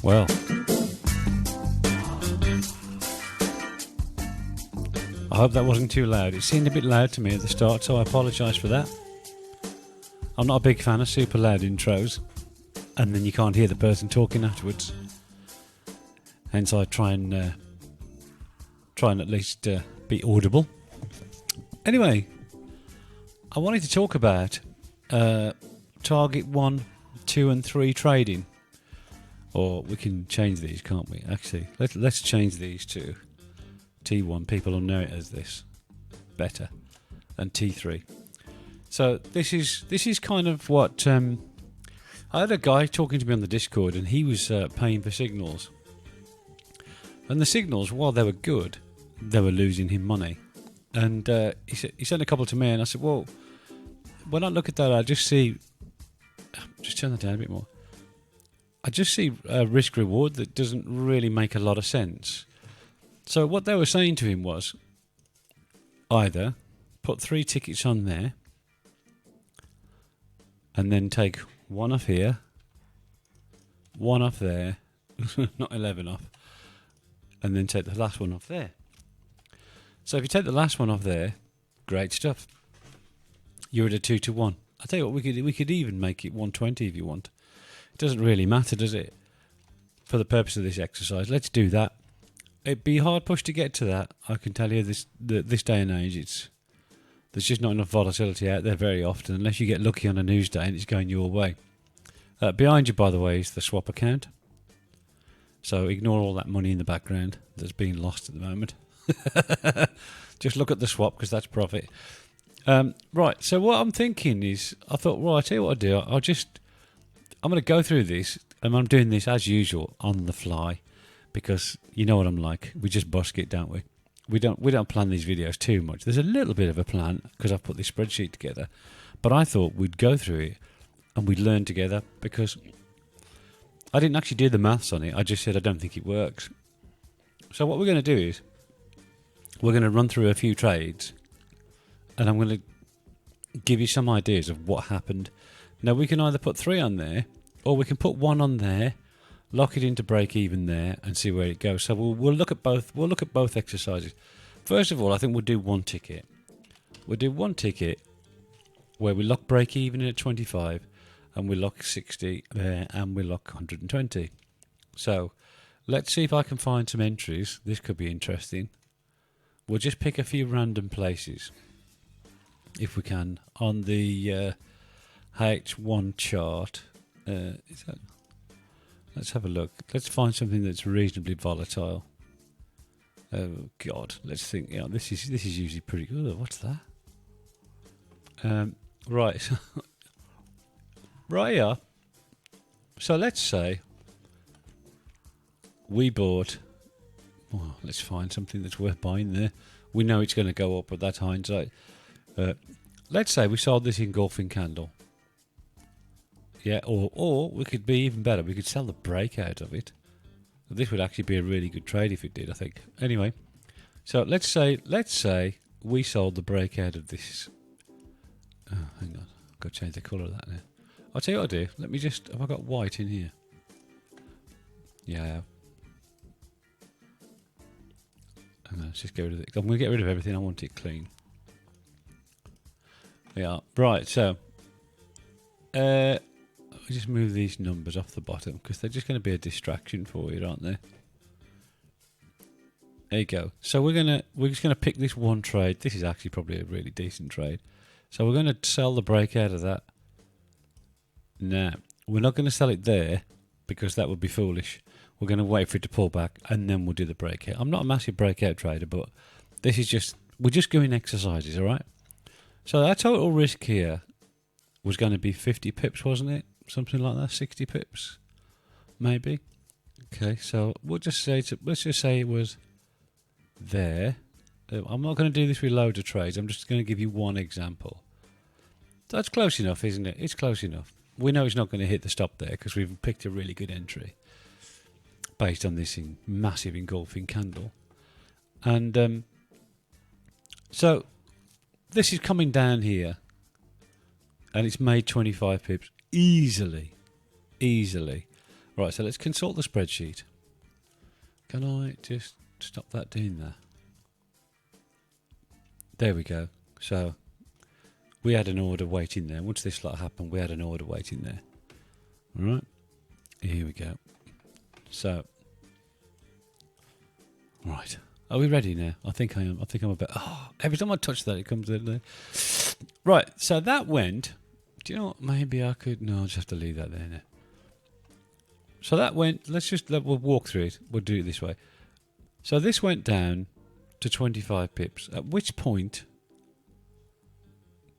Well, I hope that wasn't too loud. It seemed a bit loud to me at the start, so I apologise for that. I'm not a big fan of super loud intros, and then you can't hear the person talking afterwards. Hence, I try and at least be audible. Anyway, I wanted to talk about target 1, 2 and 3 trading. Or we can change these, can't we? Actually, let's change these to T1. People will know it as this better than T3. So this is kind of what I had a guy talking to me on the Discord, and he was paying for signals. And the signals, while they were good, they were losing him money. And he sent a couple to me, and I said, well, when I look at that, I just see... Just turn that down a bit more. I just see a risk-reward that doesn't really make a lot of sense. So what they were saying to him was, either put 3 tickets on there, and then take 1 off here, 1 off there, not 11 off, and then take the last one off there. So if you take the last one off there, great stuff. You're at a 2 to 1. I tell you what, we could even make it 120 if you want. It doesn't really matter, does it? For the purpose of this exercise, let's do that. It'd be hard push to get to that. I can tell you this day and age, there's just not enough volatility out there very often, unless you get lucky on a news day and it's going your way. Behind you, by the way, is the swap account. So ignore all that money in the background that's being lost at the moment. Just look at the swap, because that's profit. Right, so what I'm thinking is, I thought, well, I'll tell you what I'll do. I'm going to go through this, and I'm doing this as usual on the fly, because you know what I'm like. We just busk it, don't we? We don't plan these videos too much. There's a little bit of a plan because I've put this spreadsheet together, but I thought we'd go through it and we'd learn together, because I didn't actually do the maths on it. I just said I don't think it works. So what we're going to do is we're going to run through a few trades, and I'm going to give you some ideas of what happened. Now, we can either put 3 on there, or we can put 1 on there, lock it into break even there, and see where it goes. So we'll look at both. We'll look at both exercises. First of all, I think we'll do 1 ticket. We'll do 1 ticket where we lock break even at 25, and we lock 60 there, and we lock 120. So let's see if I can find some entries. This could be interesting. We'll just pick a few random places, if we can, on the H1 chart. Let's have a look. Let's find something that's reasonably volatile. Oh God, let's think. Yeah, this is usually pretty good. What's that? Right, right here. So let's say we bought. Oh, let's find something that's worth buying there. We know it's going to go up, but that's hindsight. Let's say we sold this engulfing candle. Yeah, or we could be even better. We could sell the breakout of it. This would actually be a really good trade if it did, I think. Anyway, so let's say we sold the breakout of this. Oh, hang on, I've got to change the colour of that now. I'll tell you what I'll do. Let me just. Have I got white in here? Yeah, I have. Hang on, let's just get rid of it. I'm going to get rid of everything. I want it clean. Yeah, right. So, I'll just move these numbers off the bottom, because they're just going to be a distraction for you, aren't they? There you go. So we're just gonna pick this one trade. This is actually probably a really decent trade. So we're going to sell the breakout of that. Now, we're not going to sell it there, because that would be foolish. We're going to wait for it to pull back, and then we'll do the breakout. I'm not a massive breakout trader, but this is just, we're just doing exercises, all right? So our total risk here was going to be 50 pips, wasn't it? Something like that, 60 pips, maybe. Okay, so we'll just say, let's just say it was there. I'm not going to do this with loads of trades. I'm just going to give you one example. That's close enough, isn't it? It's close enough. We know it's not going to hit the stop there, because we've picked a really good entry based on this massive engulfing candle. And so this is coming down here, and it's made 25 pips easily. Right, so let's consult the spreadsheet. Can I just stop that doing that? There we go. So we had an order waiting there. Once this lot happened, we had an order waiting there. All right, here we go. So, right, are we ready now? I think I am. I think I'm a bit. Oh, every time I touch that, it comes in there. Right, so that went. Do you know what? Maybe I could. No, I'll just have to leave that there now. So that went. We'll walk through it. We'll do it this way. So this went down to 25 pips. At which point,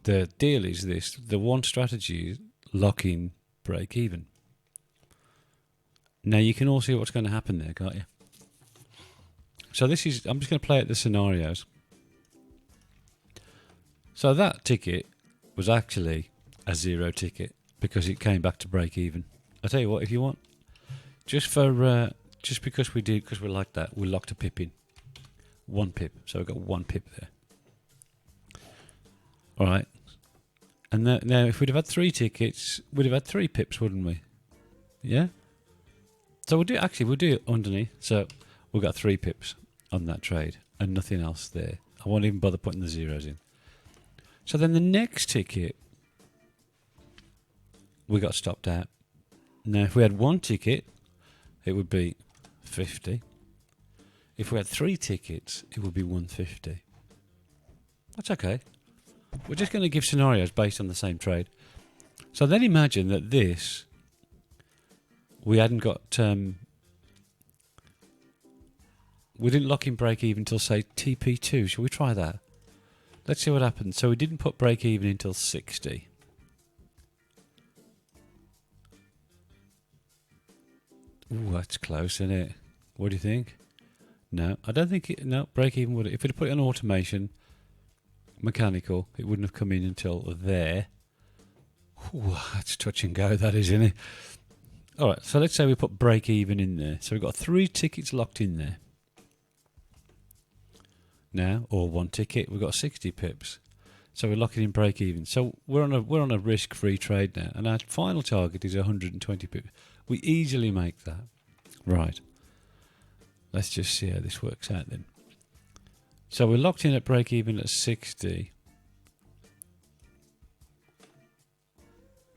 the deal is this: the one strategy is lock in, break even. Now you can all see what's going to happen there, can't you? So this is. I'm just going to play out the scenarios. So that ticket was actually a 0 ticket because it came back to break even. I'll tell you what, if you want, just because we did, because we like that, we locked a pip in. 1 pip. So we've got 1 pip there. All right. And now if we'd have had 3 tickets, we'd have had 3 pips, wouldn't we? Yeah? So we'll do it underneath. So we've got 3 pips on that trade and nothing else there. I won't even bother putting the zeros in. So then the next ticket, we got stopped out. Now if we had 1 ticket, it would be 50. If we had 3 tickets, it would be 150. That's okay. We're just going to give scenarios based on the same trade. So then imagine that this, we hadn't got, we didn't lock in break even until say TP2. Shall we try that? Let's see what happens. So we didn't put break even until 60. Ooh, that's close, isn't it? What do you think? No, I don't think it. No, break even would. If we'd put it on automation, mechanical, it wouldn't have come in until there. Ooh, that's touch and go, that is, isn't it? All right, so let's say we put break even in there. So we've got 3 tickets locked in there. Now, or 1 ticket, we've got 60 pips. So we're locking in break even. So we're on a risk-free trade now, and our final target is 120 pips. We easily make that. Right. Let's just see how this works out then. So we're locked in at break even at 60.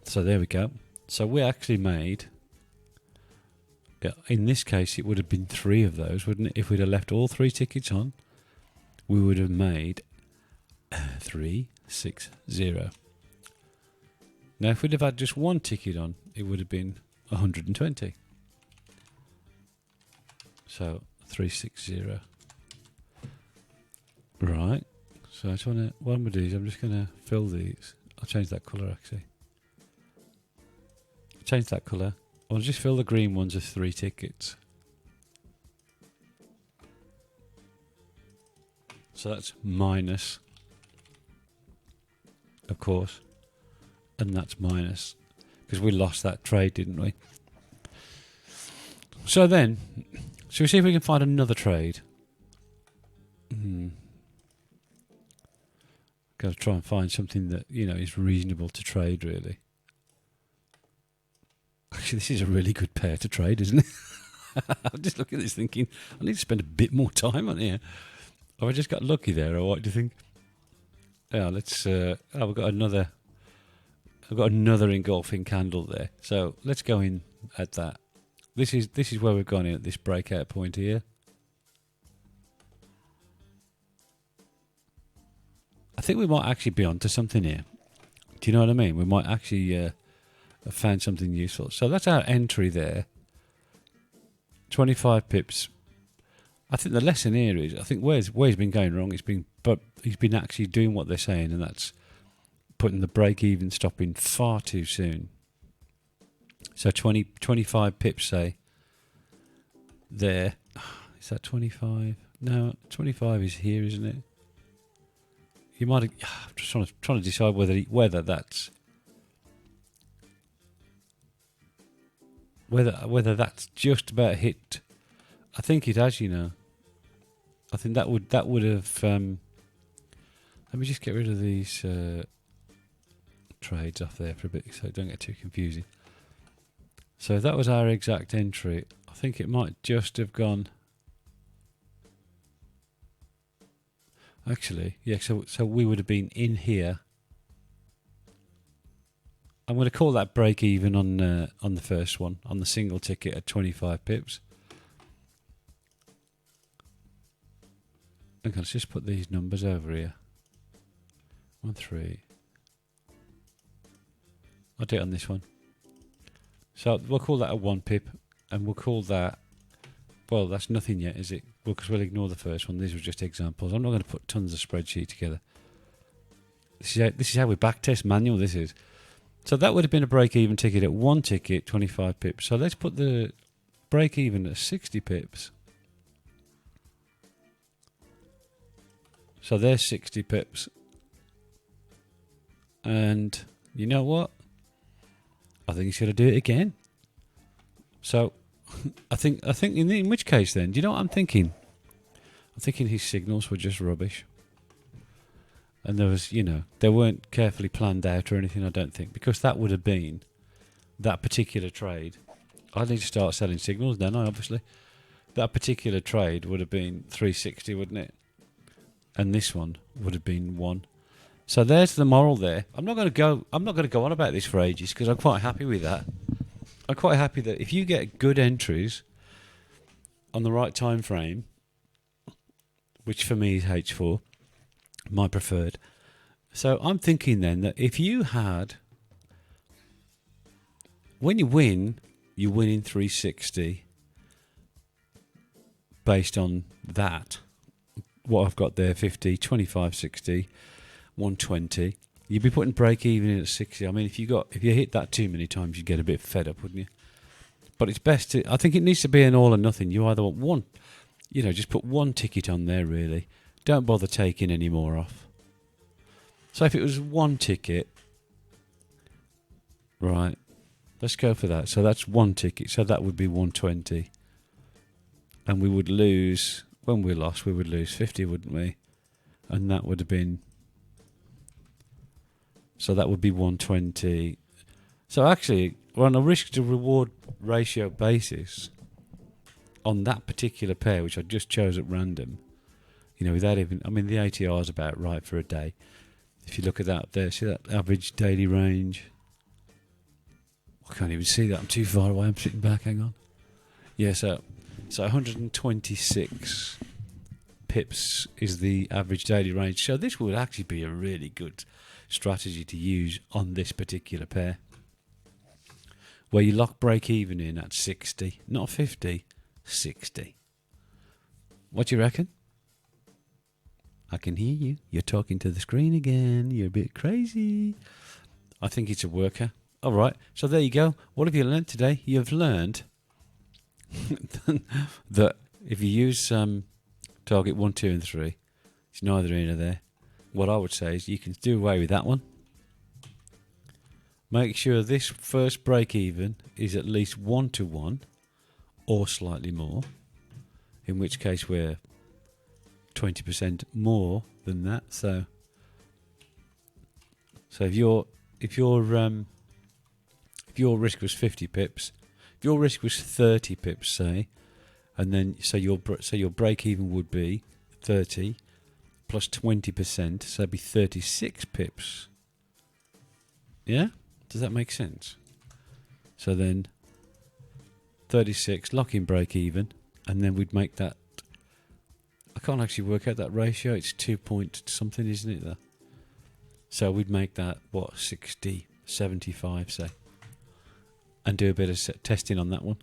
So there we go. So we actually made, in this case it would have been 3 of those, wouldn't it? If we'd have left all 3 tickets on, we would have made 360. Now if we'd have had just 1 ticket on, it would have been 120. So 360. Right. So I just want to. What I'm going to do is I'm just going to fill these. I'll change that colour actually. Change that colour. I'll just fill the green ones as 3 tickets. So that's minus, of course, and that's minus because we lost that trade, didn't we? So then, shall we see if we can find another trade? Got to try and find something that, you know, is reasonable to trade, really. Actually, this is a really good pair to trade, isn't it? I'm just looking at this thinking, I need to spend a bit more time on here. Have I just got lucky there, or what do you think? Yeah, let's. We've got another. I've got another engulfing candle there. So let's go in at that. This is where we've gone in at this breakout point here. I think we might actually be onto something here. Do you know what I mean? We might actually have found something useful. So that's our entry there. 25 pips. I think the lesson here is, I think where's been going wrong, but he's been actually doing what they're saying, and that's putting the break-even stop in far too soon. So 25 pips, say, there. Is that 25? No, 25 is here, isn't it? You might have, I'm just trying to decide whether that's just about hit. I think it has, you know. I think that would have. Let me just get rid of these trades off there for a bit, so don't get too confusing. So if that was our exact entry, I think it might just have gone. Actually, yeah, so we would have been in here. I'm going to call that break even on the first one, on the single ticket at 25 pips. Okay, let's just put these numbers over here. 1, 3. I'll do it on this one. So we'll call that a 1 pip, and we'll call that, well, that's nothing yet, is it? Well, because we'll ignore the first one. These were just examples. I'm not going to put tons of spreadsheet together. This is how we backtest manual, this is. So that would have been a break-even ticket at 1 ticket, 25 pips. So let's put the break-even at 60 pips. So there's 60 pips. And you know what? I think he's going to do it again. So I think in which case then, do you know what I'm thinking? I'm thinking his signals were just rubbish. And there was, they weren't carefully planned out or anything, I don't think. Because that would have been that particular trade. I need to start selling signals, don't I, obviously? That particular trade would have been 360, wouldn't it? And this one would have been 1. So there's the moral there. I'm not going to go on about this for ages because I'm quite happy with that. I'm quite happy that if you get good entries on the right time frame, which for me is H4, my preferred. So I'm thinking then that if you had, when you win in 360 based on that, what I've got there, 50, 25, 60, 120, you'd be putting break even in at 60. I mean, if you hit that too many times, you'd get a bit fed up, wouldn't you? But it's best to, I think it needs to be an all or nothing. You either want one, just put 1 ticket on there, really. Don't bother taking any more off. So if it was 1 ticket, right, let's go for that. So that's 1 ticket, so that would be 120. And we would lose, when we lost, we would lose 50, wouldn't we? And that would have been, so that would be 120. So actually, we're on a risk to reward ratio basis on that particular pair, which I just chose at random, without even, I mean, the ATR is about right for a day. If you look at that there, see that average daily range? I can't even see that. I'm too far away. I'm sitting back. Hang on. Yeah, so 126 pips is the average daily range. So this would actually be a really good strategy to use on this particular pair, where you lock break even in at 60, not 50, 60. What do you reckon? I can hear you. You're talking to the screen again. You're a bit crazy. I think it's a worker. All right. So there you go. What have you learned today? You've learned that if you use target 1, 2, and 3, it's neither in or there. What I would say is you can do away with that one. Make sure this first break even is at least 1 to 1 or slightly more, in which case we're 20% more than that. So if your risk was 50 pips, if your risk was 30 pips, say, and then so your break even would be 30 plus 20%, so it'd be 36 pips. Yeah, does that make sense? So then 36 lock in break even, and then we'd make that. I can't actually work out that ratio. It's 2 point something, isn't it? There. So we'd make that, 60, 75, say. And do a bit of testing on that one.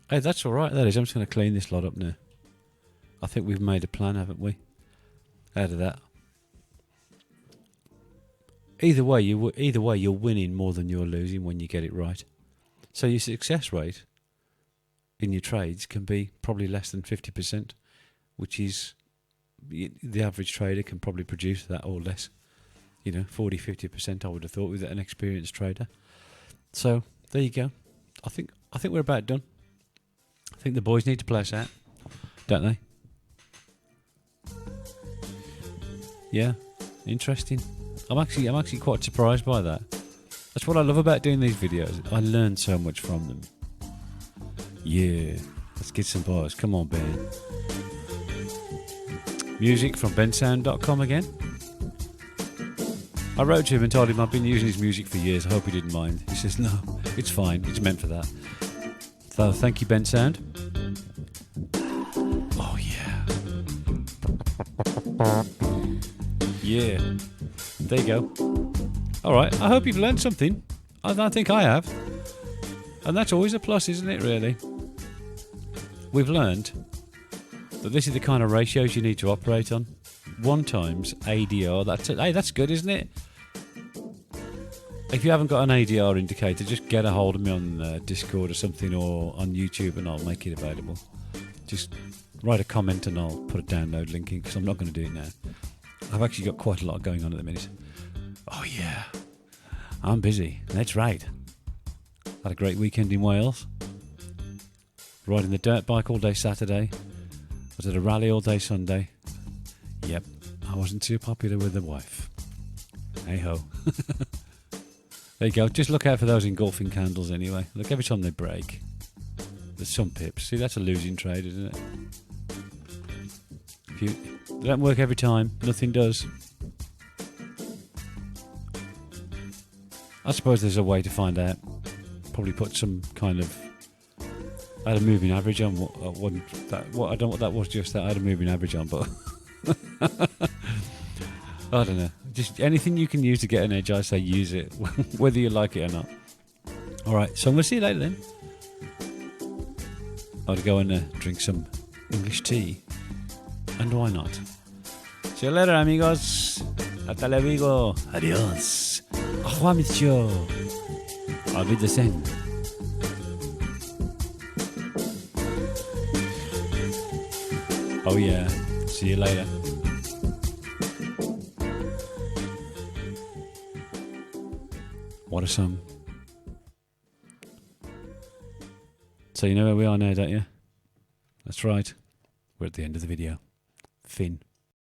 Hey, that's all right, that is. I'm just going to clean this lot up now. I think we've made a plan, haven't we? Out of that. Either way, you're winning more than you're losing when you get it right. So your success rate in your trades can be probably less than 50%. Which is, the average trader can probably produce that or less. 40, 50% I would have thought with an experienced trader. So, there you go. I think we're about done. I think the boys need to play us out, don't they? Yeah, interesting. I'm actually quite surprised by that. That's what I love about doing these videos. I learn so much from them. Yeah. Let's get some bars. Come on, Ben. Music from bensound.com again. I wrote to him and told him I've been using his music for years. I hope he didn't mind. He says, no, it's fine. It's meant for that. So thank you, Ben Sound. Oh, yeah. Yeah. There you go. All right. I hope you've learned something. I think I have. And that's always a plus, isn't it, really? We've learned that this is the kind of ratios you need to operate on. 1 times ADR. That's good, isn't it? If you haven't got an ADR indicator, just get a hold of me on Discord or something, or on YouTube, and I'll make it available. Just write a comment and I'll put a download link in, because I'm not going to do it now. I've actually got quite a lot going on at the minute. Oh yeah, I'm busy. That's right. Had a great weekend in Wales. Riding the dirt bike all day Saturday. Was at a rally all day Sunday. Yep, I wasn't too popular with the wife. Hey ho. There you go. Just look out for those engulfing candles anyway. Look, every time they break, there's some pips. See, that's a losing trade, isn't it? They don't work every time. Nothing does. I suppose there's a way to find out. Probably put some kind of... I had a moving average on. I don't know what that was just that. I had a moving average on, but... I don't know. Just anything you can use to get an edge, I say use it, whether you like it or not. Alright, so we'll see you later then. I'll go and drink some English tea. And why not? See you later, amigos. Hasta luego. Adios. Au revoir, monsieur. Auf Wiedersehen. Oh yeah. See you later. What a song. So you know where we are now, don't you? That's right. We're at the end of the video. Fin.